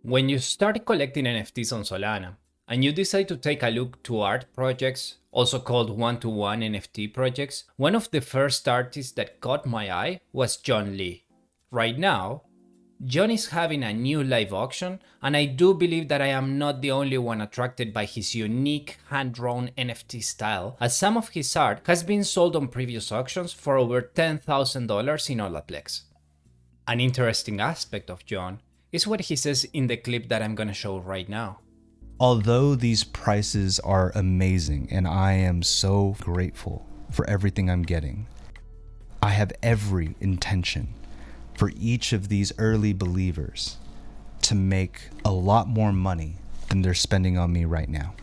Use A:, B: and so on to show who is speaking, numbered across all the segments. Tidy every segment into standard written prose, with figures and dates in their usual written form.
A: When you start collecting NFTs on Solana and you decide to take a look to art projects, also called one-to-one NFT projects, one of the first artists that caught my eye was John Lee. Right now, John is having a new live auction, and I do believe that I am not the only one attracted by his unique hand-drawn NFT style, as some of his art has been sold on previous auctions for over $10,000 in Holaplex. An interesting aspect of John is what he says in the clip that I'm gonna show right now.
B: Although these prices are amazing and I am so grateful for everything I'm getting, I have every intention for each of these early believers to make a lot more money than they're spending on me right now.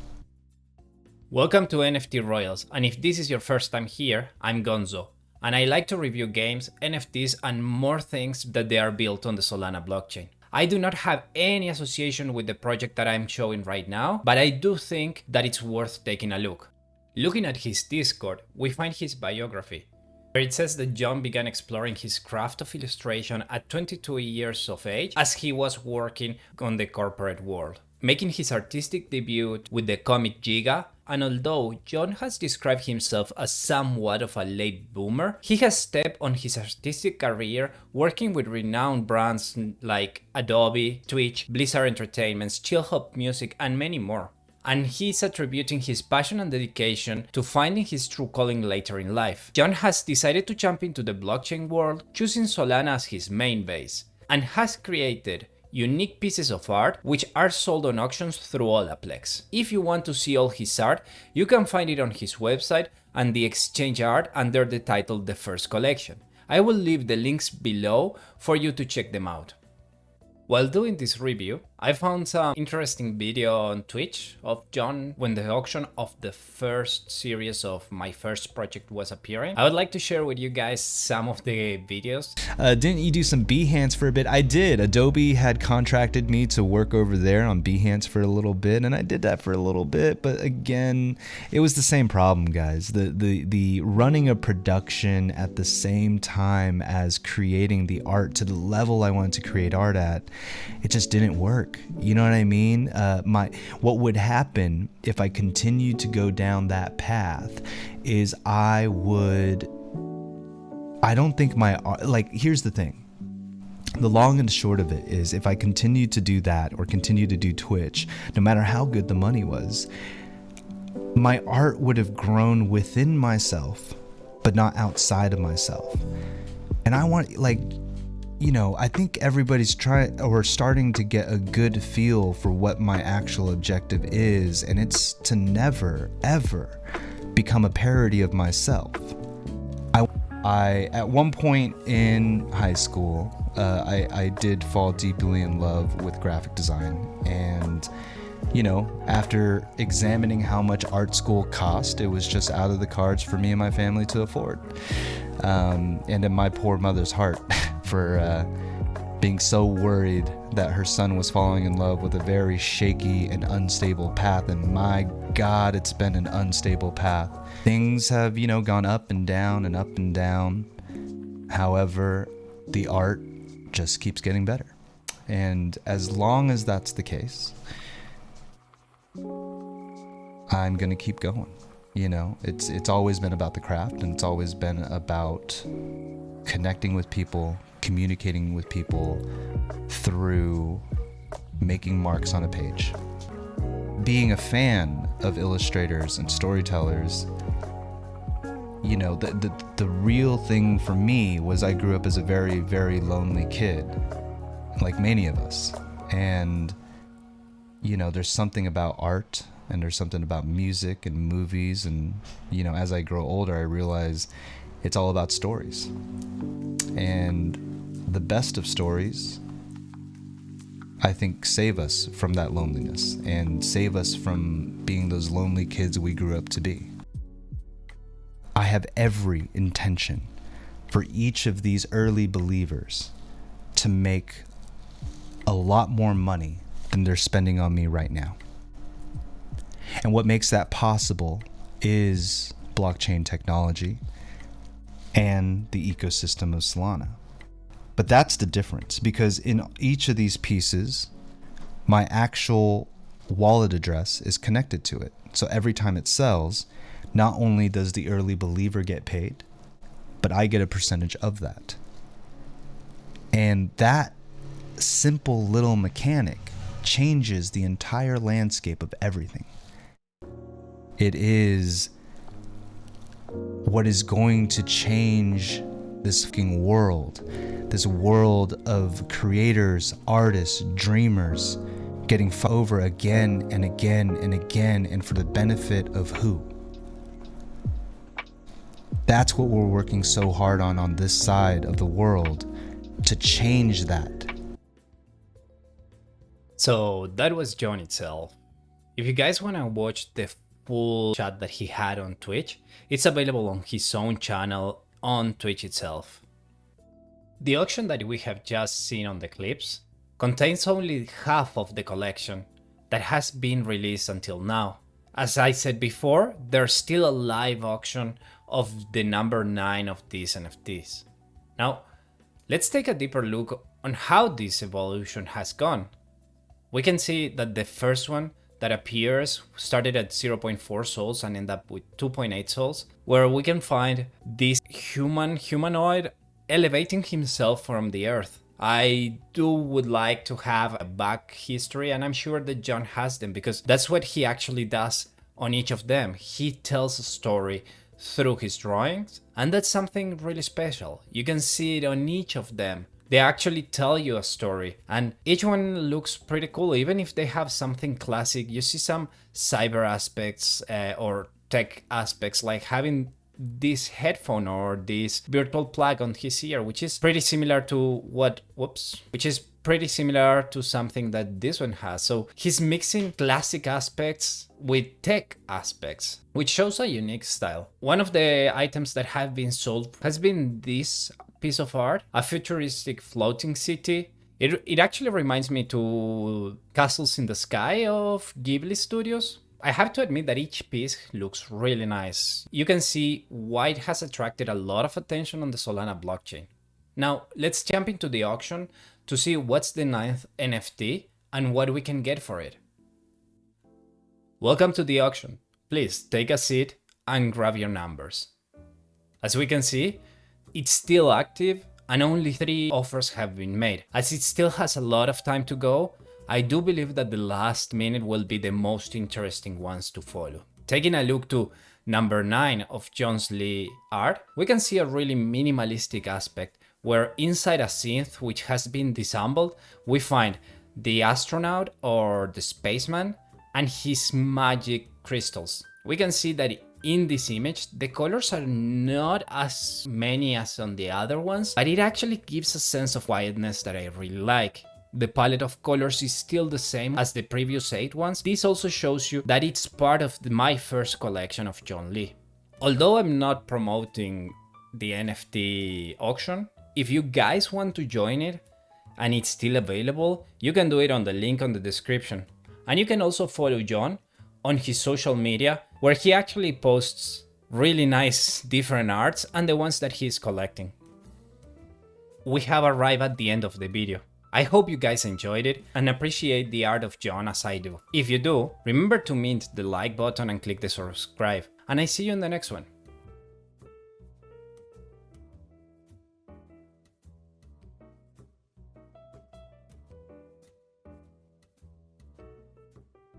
A: Welcome to NFT Royals, and if this is your first time here, I'm Gonzo, and I like to review games, NFTs, and more things that they are built on the Solana blockchain. I do not have any association with the project that I'm showing right now, but I do think that it's worth taking a look. Looking at his Discord, we find his biography, where it says that John began exploring his craft of illustration at 22 years of age as he was working on the corporate world, making his artistic debut with the comic Giga. And although John has described himself as somewhat of a late boomer, he has stepped on his artistic career working with renowned brands like Adobe, Twitch, Blizzard Entertainment, Chill Hop Music, and many more. And he's attributing his passion and dedication to finding his true calling later in life. John has decided to jump into the blockchain world, choosing Solana as his main base, and has created unique pieces of art which are sold on auctions through Holaplex. If you want to see all his art, you can find it on his website and the exchange.art under the title The First Collection. I will leave the links below for you to check them out. While doing this review, I found some interesting video on Twitch of John when the auction of the first series of my first project was appearing. I would like to share with you guys some of the videos.
B: Didn't you do some Behance for a bit? I did. Adobe had contracted me to work over there on Behance for a little bit, and I did that for a little bit, but again, it was the same problem, guys. The running a production at the same time as creating the art to the level I wanted to create art at, it just didn't work. You know what I mean? What would happen if I continued to go down that path is here's the thing. The long and short of it is, if I continued to do that or continue to do Twitch, no matter how good the money was, my art would have grown within myself, but not outside of myself. And I want, I think everybody's starting to get a good feel for what my actual objective is, and it's to never, ever become a parody of myself. I at one point in high school, I did fall deeply in love with graphic design, and after examining how much art school cost, it was just out of the cards for me and my family to afford. And in my poor mother's heart for being so worried that her son was falling in love with a very shaky and unstable path, and my God, it's been an unstable path. Things have, gone up and down and up and down. However, the art just keeps getting better. And as long as that's the case, I'm gonna keep going. It's always been about the craft, and it's always been about connecting with people, communicating with people through making marks on a page. Being a fan of illustrators and storytellers, the real thing for me was I grew up as a very, very lonely kid, like many of us. And, there's something about art, and there's something about music and movies, and as I grow older, I realize it's all about stories. And the best of stories, I think, save us from that loneliness and save us from being those lonely kids we grew up to be. I have every intention for each of these early believers to make a lot more money than they're spending on me right now. And what makes that possible is blockchain technology and the ecosystem of Solana. But that's the difference, because in each of these pieces, my actual wallet address is connected to it. So every time it sells, not only does the early believer get paid, but I get a percentage of that. And that simple little mechanic changes the entire landscape of everything. It is what is going to change this fucking world. This world of creators, artists, dreamers getting over again and again and again, and for the benefit of who? That's what we're working so hard on this side of the world, to change that.
A: So that was John itself. If you guys want to watch the full chat that he had on Twitch, it's available on his own channel on Twitch itself. The auction that we have just seen on the clips contains only half of the collection that has been released until now. As I said before, there's still a live auction of the number 9 of these NFTs. Now, let's take a deeper look on how this evolution has gone. We can see that the first one that appears started at 0.4 souls and ended up with 2.8 souls, where we can find this humanoid elevating himself from the earth. I would like to have a back history, and I'm sure that John has them, because that's what he actually does on each of them. He tells a story through his drawings, and that's something really special. You can see it on each of them. They actually tell you a story, and each one looks pretty cool. Even if they have something classic, you see some cyber aspects or tech aspects, like having this headphone or this virtual plug on his ear, which is pretty similar to something that this one has. So he's mixing classic aspects with tech aspects, which shows a unique style. One of the items that have been sold has been this piece of art, a futuristic floating city. It actually reminds me to Castles in the Sky of Ghibli Studios. I have to admit that each piece looks really nice. You can see why it has attracted a lot of attention on the Solana blockchain. Now, let's jump into the auction to see what's the 9th NFT and what we can get for it. Welcome to the auction. Please take a seat and grab your numbers. As we can see, it's still active and only 3 offers have been made. As it still has a lot of time to go, I do believe that the last minute will be the most interesting ones to follow. Taking a look to number 9 of John's Lee art, we can see a really minimalistic aspect where inside a synth which has been disassembled, we find the astronaut or the spaceman and his magic crystals. We can see that in this image, the colors are not as many as on the other ones, but it actually gives a sense of quietness that I really like. The palette of colors is still the same as the previous 8 ones. This also shows you that it's part of my first collection of John Lee. Although I'm not promoting the NFT auction, if you guys want to join it and it's still available, you can do it on the link on the description. And you can also follow John on his social media, where he actually posts really nice different arts and the ones that he's collecting. We have arrived at the end of the video. I hope you guys enjoyed it and appreciate the art of John as I do. If you do, remember to mint the like button and click the subscribe, and I see you in the next one.